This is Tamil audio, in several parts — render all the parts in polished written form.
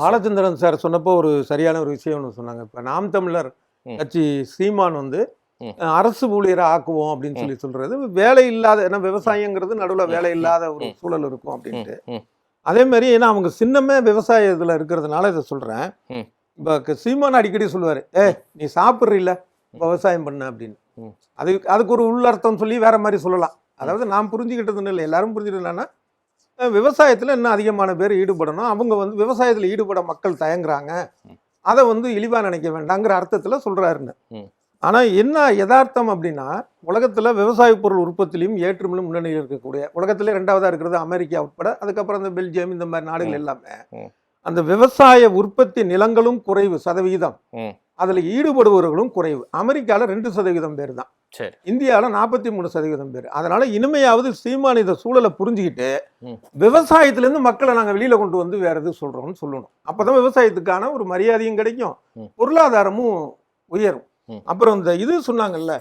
பாலச்சந்திரன் சார் சொன்னப்போ ஒரு சரியான ஒரு விஷயம் ஒன்று சொன்னாங்க. இப்போ நாம் தமிழர் கட்சி சீமான் வந்து அரசு ஊழியரை ஆக்குவோம் அப்படின்னு சொல்றது வேலை இல்லாத, ஏன்னா விவசாயங்கிறது நடுவில் வேலை இல்லாத ஒரு சூழல் இருக்கும் அப்படின்ட்டு. அதே மாதிரி ஏன்னா அவங்க சின்னமே விவசாய இதில் இருக்கிறதுனால இதை சொல்கிறேன். இப்போ சீமான் அடிக்கடி சொல்லுவார், நீ சாப்பிட்றில்ல விவசாயம் பண்ண அப்படின்னு. அதுக்கு ஒரு உள்ளர்த்தம் சொல்லி வேற மாதிரி சொல்லலாம். அதாவது நான் புரிஞ்சுக்கிட்டதுன்னு இல்லை, எல்லாரும் புரிஞ்சுக்கிட்டதுன்னா விவசாயத்தில் இன்னும் அதிகமான பேர் ஈடுபடணும், அவங்க வந்து விவசாயத்தில் ஈடுபட மக்கள் தயங்குறாங்க, அதை வந்து இழிவாக நினைக்க வேண்டாங்கிற அர்த்தத்தில் சொல்கிறாருன்னு. ஆனால் என்ன யதார்த்தம் அப்படின்னா, உலகத்தில் விவசாய பொருள் உற்பத்திலையும் ஏற்றுமதியிலும் முன்னணியில் இருக்கக்கூடிய, உலகத்திலே 2வதாக இருக்கிறது அமெரிக்கா உட்பட, அதுக்கப்புறம் இந்த பெல்ஜியம் இந்த மாதிரி நாடுகள் எல்லாமே அந்த விவசாய உற்பத்தி நிலங்களும் குறைவு சதவீதம், அதில் ஈடுபடுபவர்களும் குறைவு. அமெரிக்காவில் 2% பேர் தான், இந்தியாவில் 43% பேர். அதனால இனிமையாவது சீமான் இந்த சூழலை புரிஞ்சுக்கிட்டு விவசாயத்திலேருந்து மக்களை நாங்கள் வெளியில கொண்டு வந்து வேற எது சொல்றோம்னு சொல்லணும். அப்பதான் விவசாயத்துக்கான ஒரு மரியாதையும் கிடைக்கும், பொருளாதாரமும் உயரும். அப்புறம் இந்த இது சொன்னாங்கல்ல,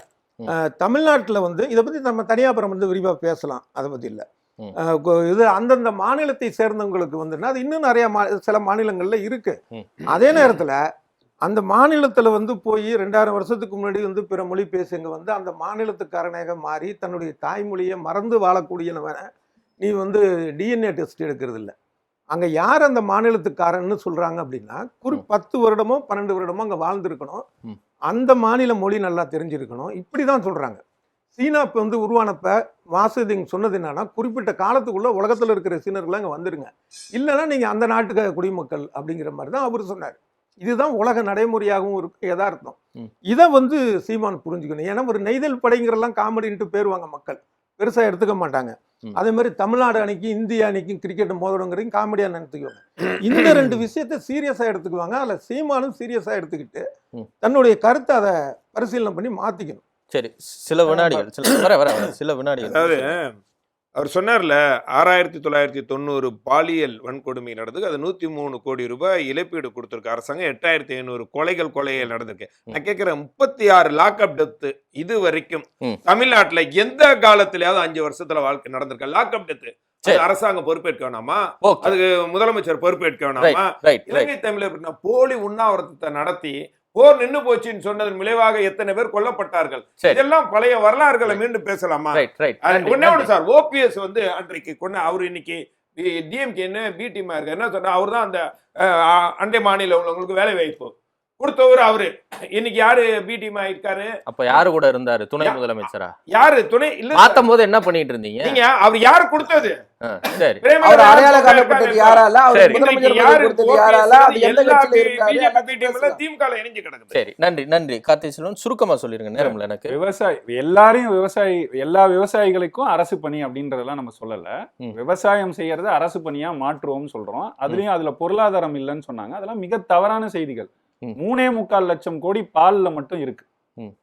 தமிழ்நாட்டில் வந்து இதை பத்தி நம்ம தனியாபுரம் வந்து விரிவாக பேசலாம், அதை பத்தி இல்லை. இது அந்தந்த மாநிலத்தை சேர்ந்தவங்களுக்கு வந்துன்னா அது இன்னும் நிறைய சில மாநிலங்கள்ல இருக்கு. அதே நேரத்தில் அந்த மாநிலத்தில் வந்து போய் 2000 வருஷத்துக்கு முன்னாடி வந்து பிற மொழி பேசுங்க வந்து அந்த மாநிலத்துக்காரனாக மாறி தன்னுடைய தாய்மொழியை மறந்து வாழக்கூடியவன நீ வந்து டிஎன்ஏ டெஸ்ட் எடுக்கிறது இல்லை. அங்கே யார் அந்த மாநிலத்துக்காரன்னு சொல்கிறாங்க அப்படின்னா 10 வருடமோ 12 வருடமோ அங்கே வாழ்ந்துருக்கணும், அந்த மாநில மொழி நல்லா தெரிஞ்சிருக்கணும், இப்படி தான் சொல்கிறாங்க. சீனா இப்போ வந்து உருவானப்ப மாசுதிங் சொன்னது என்னன்னா, குறிப்பிட்ட காலத்துக்குள்ளே உலகத்தில் இருக்கிற சீனர்கள்லாம் இங்கே வந்துடுங்க, இல்லைன்னா நீங்கள் அந்த நாட்டுக்கு குடிமக்கள் அப்படிங்கிற மாதிரி தான் அவர் சொன்னார். இதுதான் உலக நடைமுறையாகவும் இருக்கு, யதார்த்தம். இதை வந்து சீமான் புரிஞ்சுக்கணும். ஏன்னா ஒரு நெய்தல் படைங்கிறலாம் காமெடின்ட்டு பேருவாங்க, மக்கள் பெருசாக எடுத்துக்க மாட்டாங்க. அதே மாதிரி தமிழ்நாடு அணிக்கு இந்திய அணிக்கும் கிரிக்கெட் மோதலுங்கிறதையும் காமெடியாக நினைத்துக்குவாங்க. இந்த 2 விஷயத்தை சீரியஸாக எடுத்துக்குவாங்க. அதில் சீமானும் சீரியஸாக எடுத்துக்கிட்டு தன்னுடைய கருத்தை அதை பரிசீலனை பண்ணி மாற்றிக்கணும். சரி, சில வினாடிகள் சில வினாடிகள். அதாவது அவர் சொன்னார்ல, 6990 பாலியல் வன்கொடுமை நடந்தது, அது 103 கோடி ரூபாய் இழப்பீடு கொடுத்துருக்கு அரசாங்கம், 8500 கொலைகள் நடந்திருக்கு. நான் கேட்கிறேன், 36 லாக்அப் டெத் இது வரைக்கும் தமிழ்நாட்டுல எந்த காலத்திலேயாவது 5 வருஷத்துல வாழ்க்கை நடந்திருக்க? லாக்அப் டெத் அரசாங்கம் பொறுப்பேற்க வேணாமா? அதுக்கு முதலமைச்சர் பொறுப்பேற்க வேணாமா? இலங்கை தமிழர் போலி உண்ணாவிரதத்தை நடத்தி போர் நின்று போச்சுன்னு சொன்னதன் விளைவாக எத்தனை பேர் கொல்லப்பட்டார்கள்? இதெல்லாம் பழைய வரலாறுகளை மீண்டும் பேசலாமா? ஒண்ணு சார், ஓபிஎஸ் வந்து அன்றைக்கு அவரு இன்னைக்கு டிஎம்கே பி டீமா இருக்க என்ன சொன்னா, அவர் தான் அந்த அண்டை மாநில உள்ளவங்களுக்கு வேலை வாய்ப்பு கொடுத்தவர் அவரு. இன்னைக்கு யாரு பி டீமா இருக்காரு? அப்ப யாரு கூட இருந்தாரு? துணை முதலமைச்சரா? யாரு துணை இல்ல மாத்தும் போது என்ன பண்ணிட்டு இருந்தீங்க நீங்க? அவர் யாரு கொடுத்தது? சரி, அவர் அடையாள காட்டப்பட்டது யாரால? அவர் முதலமைச்சர் பதவி கொடுத்தது யாரால? அது எந்த கட்சியில இருக்காரு? திமுக ல இணைஞ்சு கிடக்குது. சரி, நன்றி கார்த்திக் செல்வன், சுருக்கமா சொல்லிருங்க, நேரம்ல எனக்கு. எல்லா விவசாயிகளுக்கும் அரசு பணி அப்படின்றதெல்லாம் நம்ம சொல்லல. விவசாயம் செய்யறது அரசு பணியா மாற்றுவோம் சொல்றோம். அதுல பொருளாதாரம் இல்லைன்னு சொன்னாங்க. அதெல்லாம் மிக தவறான செய்திகள். 3.25 லட்சம் கோடி பால்ல மட்டும் இருக்கு.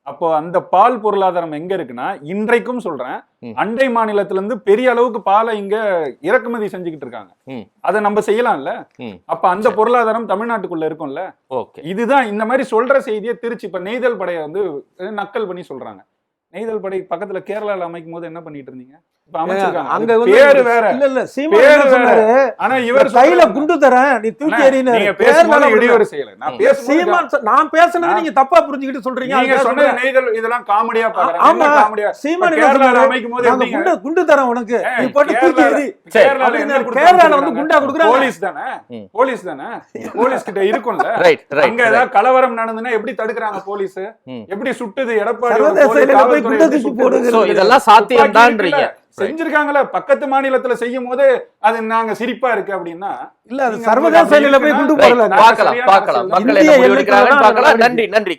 அப்போ அந்த பால் பொருளாதாரம் எங்க இருக்குன்னா, இன்றைக்கும் சொல்றேன், அண்டை மாநிலத்துல இருந்து பெரிய அளவுக்கு பாலை இங்க இறக்குமதி செஞ்சுக்கிட்டு இருக்காங்க. அதை நம்ம செய்யலாம்ல. அப்ப அந்த பொருளாதாரம் தமிழ்நாட்டுக்குள்ள இருக்கும்ல. இதுதான் இந்த மாதிரி சொல்ற செய்தியை திருச்சி இப்ப நெய்தல் படையை வந்து நக்கல் பண்ணி சொல்றாங்க. நெய்தல் படை பக்கத்துல கேரளால அமைக்கும் போது என்ன பண்ணிட்டு இருந்தீங்க? அங்க பேரு வேற இல்ல இல்ல சீமான் சொன்னாரு, ஆனா இவர் கையில குண்டு தரேன் நீ தூக்கி எறியணும். நீங்க பேசுறது இடிவரை செய்யல. நான் பேசுனது நீங்க தப்பா புரிஞ்சிக்கிட்டு சொல்றீங்க. நீங்க சொன்ன நெய்தல் இதெல்லாம் காமெடியா பாக்குறீங்க. ஆமா, காமெடியா. சீமான் கேரளால அமைக்கும் போது நாங்க குண்டு தரேன் உனக்கு, நீ போட்டு தூக்கி எறி. கேரளால வந்து குண்டா குடுக்குறாங்க. போலீஸ் தானே போலீஸ் கிட்ட இருக்கும்ல. அங்க ஏதாவது கலவரம் நடந்துனா எப்படி தடுக்குறாங்க போலீஸ்? எப்படி சுட்டுது எடப்பாடி? இதெல்லாம் சாத்தியம் தான்றீங்க. செஞ்சிருக்காங்களே பக்கத்து மாநிலத்துல செய்யும் போது அது நாங்க சிரிப்பா இருக்கு அப்படின்னா, இல்ல அது சர்வதேச நிலைமை கொண்டு போகலாம். பார்க்கலாம் மக்கள் என்ன முடிவெடுக்கிறாங்கன்னு பார்க்கலாம். நன்றி.